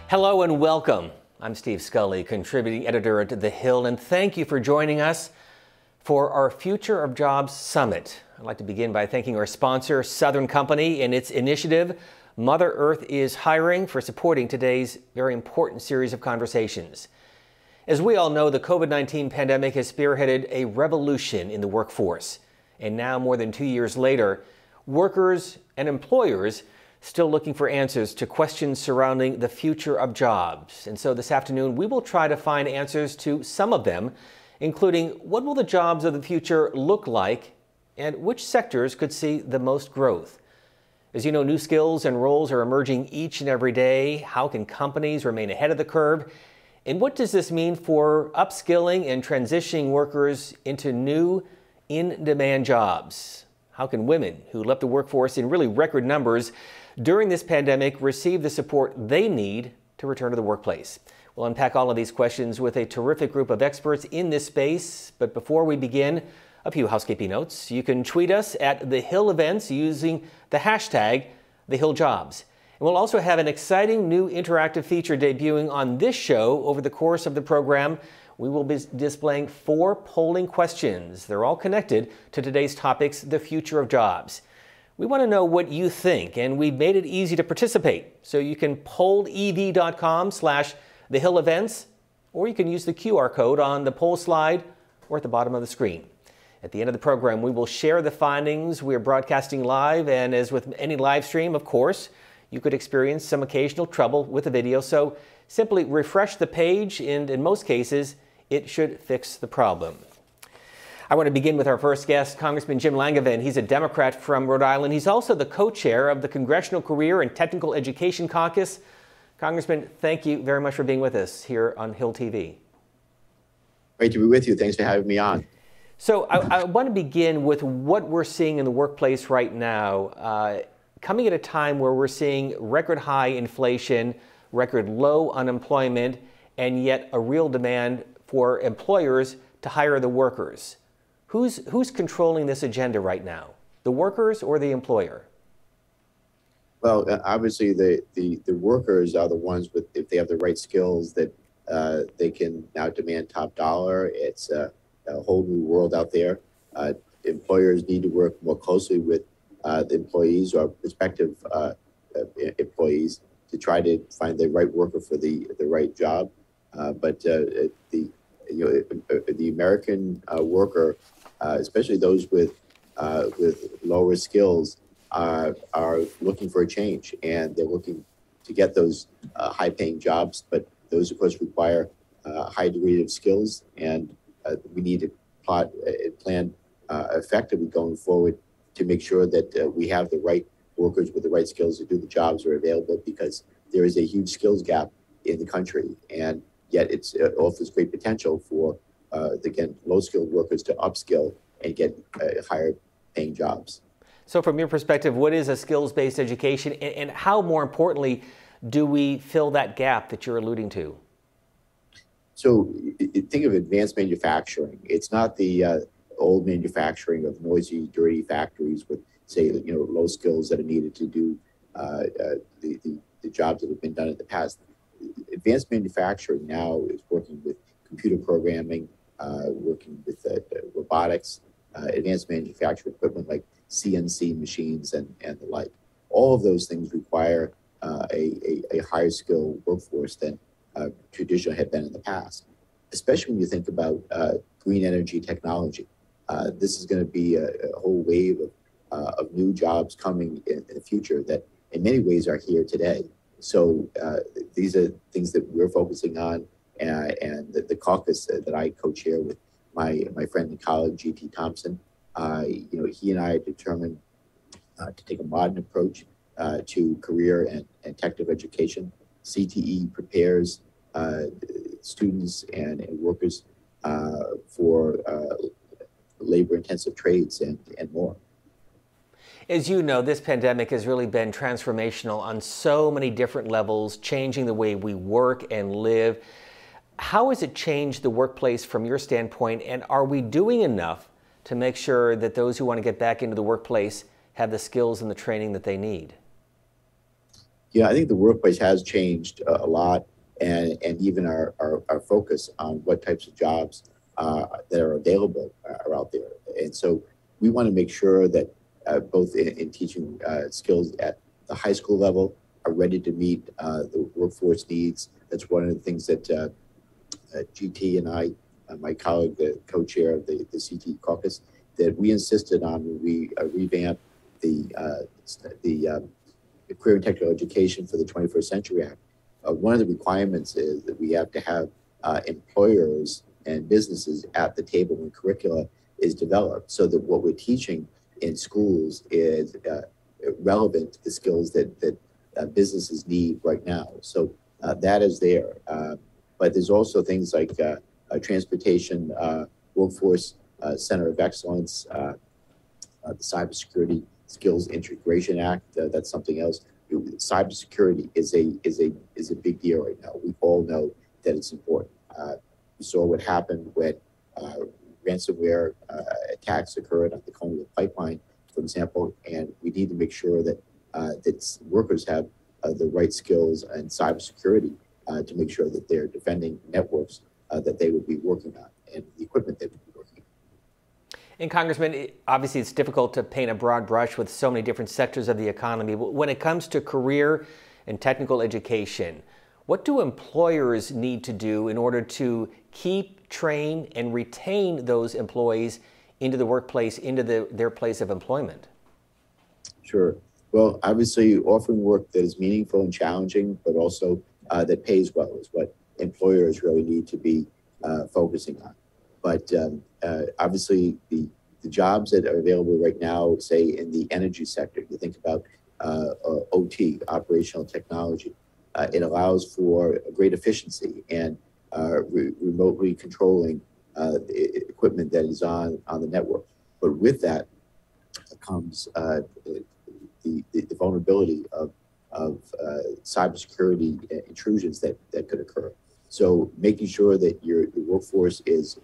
Hello and welcome. I'm Steve Scully, contributing editor at The Hill, and thank you for joining us for our Future of Jobs Summit. I'd like to begin by thanking our sponsor, Southern Company, and its initiative, Mother Earth is Hiring, for supporting today's very important series of conversations. As we all know, the COVID-19 pandemic has spearheaded a revolution in the workforce. And now, more than 2 years later, workers and employers still looking for answers to questions surrounding the future of jobs. And so this afternoon, we will try to find answers to some of them, including what will the jobs of the future look like and which sectors could see the most growth. As you know, new skills and roles are emerging each and every day. How can companies remain ahead of the curve? And what does this mean for upskilling and transitioning workers into new in-demand jobs? How can women who left the workforce in really record numbers during this pandemic receive the support they need to return to the workplace? We'll unpack all of these questions with a terrific group of experts in this space. But before we begin, a few housekeeping notes. You can tweet us at The Hill Events using the hashtag TheHillJobs. And we'll also have an exciting new interactive feature debuting on this show over the course of the program. We will be displaying 4 polling questions. They're all connected to today's topics, the future of jobs. We want to know what you think, and we've made it easy to participate. So you can pollev.com/thehillevents, or you can use the QR code on the poll slide or at the bottom of the screen. At the end of the program, we will share the findings. We are broadcasting live, and as with any live stream, of course, you could experience some occasional trouble with the video. So simply refresh the page, and in most cases, it should fix the problem. I want to begin with our first guest, Congressman Jim Langevin. He's a Democrat from Rhode Island. He's also the co-chair of the Congressional Career and Technical Education Caucus. Congressman, thank you very much for being with us here on Hill TV. Great to be with you. Thanks for having me on. So I want to begin with what we're seeing in the workplace right now, coming at a time where we're seeing record high inflation, record low unemployment, and yet a real demand for employers to hire the workers. Who's controlling this agenda right now? The workers or the employer? Well, obviously the workers are the ones with, if they have the right skills, that they can now demand top dollar. It's a whole new world out there. Employers need to work more closely with the employees or prospective employees to try to find the right worker for the right job. But the American worker, especially those with lower skills, are looking for a change, and they're looking to get those high-paying jobs. But those, of course, require a high degree of skills, and we need to plan effectively going forward to make sure that we have the right workers with the right skills to do the jobs that are available, because there is a huge skills gap in the country, and yet it offers great potential for, again, low-skilled workers to upskill and get higher paying jobs. So from your perspective, what is a skills-based education, and how, more importantly, do we fill that gap that you're alluding to? So think of advanced manufacturing. It's not the old manufacturing of noisy, dirty factories with, say, low skills that are needed to do the jobs that have been done in the past. Advanced manufacturing now is working with computer programming, working with robotics, advanced manufacturing equipment like CNC machines and the like. All of those things require a higher skill workforce than traditionally had been in the past, especially when you think about green energy technology. This is going to be a whole wave of new jobs coming in the future that in many ways are here today. So these are things that we're focusing on, and the caucus that I co-chair with my friend and colleague, G.T. Thompson, he and I are determined to take a modern approach to career and technical education. CTE prepares students and workers for labor-intensive trades and more. As you know, this pandemic has really been transformational on so many different levels, changing the way we work and live. How has it changed the workplace from your standpoint, and are we doing enough to make sure that those who want to get back into the workplace have the skills and the training that they need? Yeah, I think the workplace has changed a lot, and even our focus on what types of jobs that are available are out there. And so we want to make sure that both in teaching skills at the high school level are ready to meet the workforce needs. That's one of the things that GT and I, my colleague, the co-chair of the CT Caucus, that we insisted on when we revamped the Career and Technical Education for the 21st Century Act. One of the requirements is that we have to have employers and businesses at the table when curricula is developed, so that what we're teaching in schools is relevant to the skills that businesses need right now. So that is there. But there's also things like transportation, workforce center of excellence, the Cybersecurity Skills Integration Act. That's something else. Cybersecurity is a big deal right now. We all know that it's important. We saw what happened when ransomware attacks occurred on the Columbia pipeline, for example, and we need to make sure that that workers have the right skills and cybersecurity to make sure that they're defending networks that they would be working on and the equipment they would be working on. And Congressman, obviously it's difficult to paint a broad brush with so many different sectors of the economy. When it comes to career and technical education, what do employers need to do in order to keep, train, and retain those employees into the workplace, into their place of employment? Sure. Well, obviously offering work that is meaningful and challenging, but also that pays well is what employers really need to be focusing on. But obviously the jobs that are available right now, say in the energy sector, you think about OT, operational technology, it allows for great efficiency and remotely controlling the equipment that is on the network. But with that comes the vulnerability of cybersecurity intrusions that could occur. So making sure that your workforce is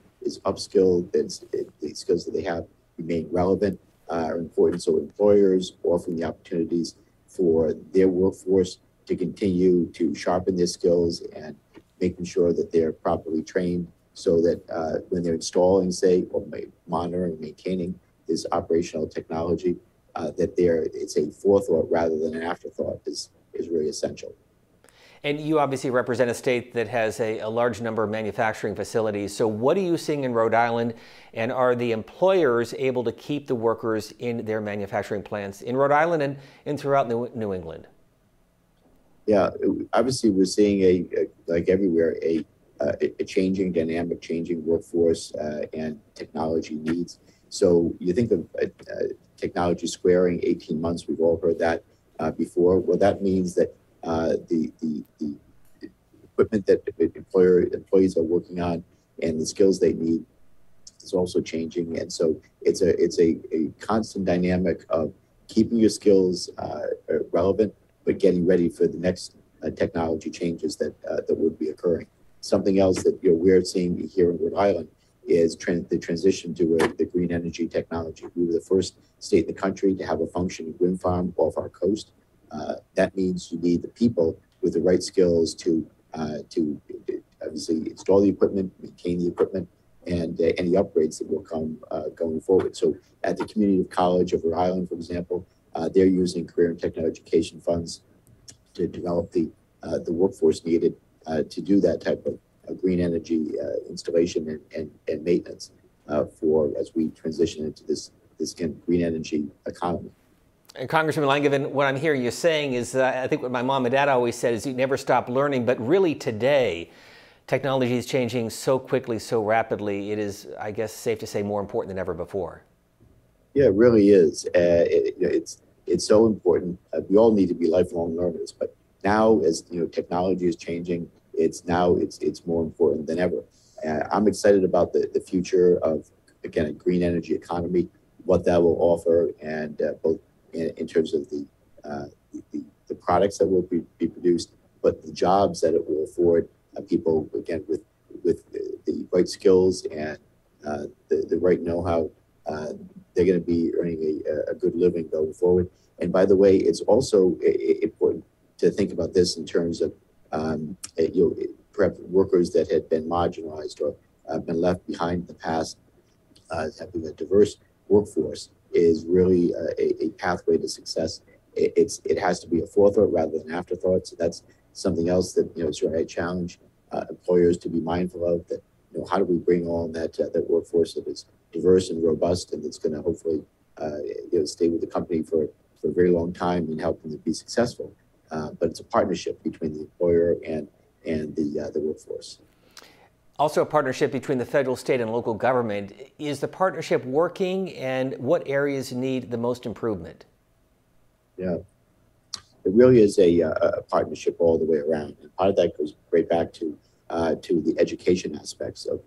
upskilled, that the skills that they have remain relevant are important. So employers offering the opportunities for their workforce to continue to sharpen their skills and making sure that they're properly trained so that when they're installing, say, or monitoring, maintaining this operational technology, that it's a forethought rather than an afterthought is really essential. And you obviously represent a state that has a large number of manufacturing facilities. So what are you seeing in Rhode Island? And are the employers able to keep the workers in their manufacturing plants in Rhode Island and throughout New England? Yeah, obviously we're seeing like everywhere, a changing dynamic, changing workforce and technology needs. So you think of technology squaring 18 months, we've all heard that before. Well, that means that the equipment that employees are working on and the skills they need is also changing. And so it's a constant dynamic of keeping your skills relevant, but getting ready for the next technology changes that would be occurring. Something else that we're seeing here in Rhode Island is the transition to the green energy technology. We were the first state in the country to have a functioning wind farm off our coast. That means you need the people with the right skills to obviously install the equipment, maintain the equipment, and any upgrades that will come going forward. So at the Community College of Rhode Island, for example, they're using career and technical education funds to develop the workforce needed to do that type of green energy installation and maintenance for as we transition into this green energy economy. And Congressman Langevin, what I'm hearing you saying is, I think what my mom and dad always said is you never stop learning, but really today, technology is changing so quickly, so rapidly, it is, I guess, safe to say more important than ever before. Yeah, it really is. It's so important. We all need to be lifelong learners, but now as technology is changing, it's more important than ever. I'm excited about the future of, again, a green energy economy, what that will offer, and both in terms of the products that will be produced, but the jobs that it will afford people, again, with the right skills and the right know-how. They're going to be earning a good living going forward. And by the way, it's also important to think about this in terms of perhaps workers that had been marginalized or been left behind in the past. Having a diverse workforce is really a pathway to success. It has to be a forethought rather than afterthought. So that's something else that sort of I challenge employers to be mindful of. That how do we bring on that workforce that is diverse and robust and that's going to hopefully stay with the company for a very long time and help them to be successful. But it's a partnership between the employer and the workforce. Also a partnership between the federal, state, and local government. Is the partnership working, and what areas need the most improvement? Yeah, it really is a partnership all the way around. And part of that goes right back to the education aspects of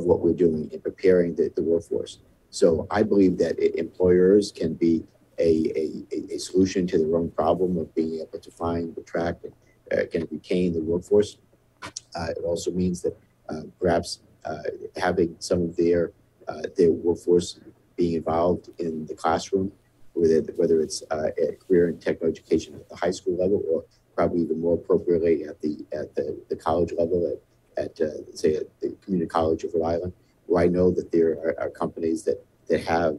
what we're doing in preparing the workforce. So I believe that employers can be a solution to their own problem of being able to find, attract, and can retain the workforce. It also means that perhaps having some of their workforce being involved in the classroom, whether it's career and technical education at the high school level, or probably even more appropriately at the college level, at the Community College of Rhode Island, where I know that there are companies that have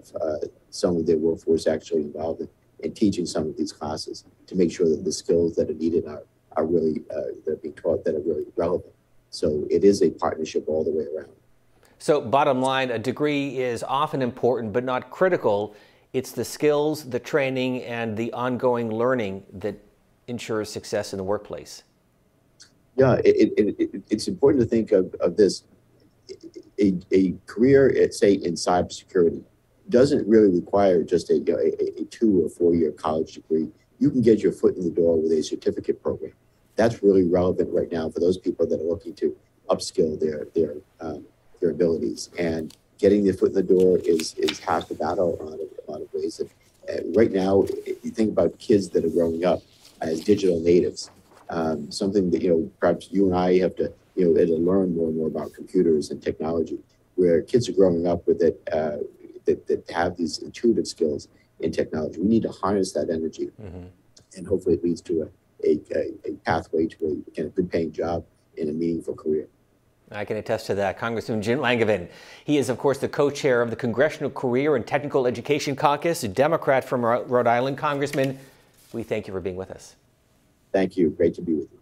some of their workforce actually involved in teaching some of these classes to make sure that the skills that are needed are really that are being taught that are really relevant. So it is a partnership all the way around. So bottom line, a degree is often important but not critical. It's the skills, the training, and the ongoing learning that ensures success in the workplace. Yeah, it's important to think of this. A career, say, in cybersecurity doesn't really require just a 2 or 4 year college degree. You can get your foot in the door with a certificate program. That's really relevant right now for those people that are looking to upskill their abilities. And getting their foot in the door is half the battle in a lot of ways. And right now, if you think about kids that are growing up as digital natives, something that perhaps you and I have to learn more and more about computers and technology, where kids are growing up with it that have these intuitive skills in technology. We need to harness that energy, and hopefully it leads to a pathway to a good paying job in a meaningful career. I can attest to that. Congressman Jim Langevin. He is, of course, the co-chair of the Congressional Career and Technical Education Caucus, a Democrat from Rhode Island. Congressman, we thank you for being with us. Thank you. Great to be with you.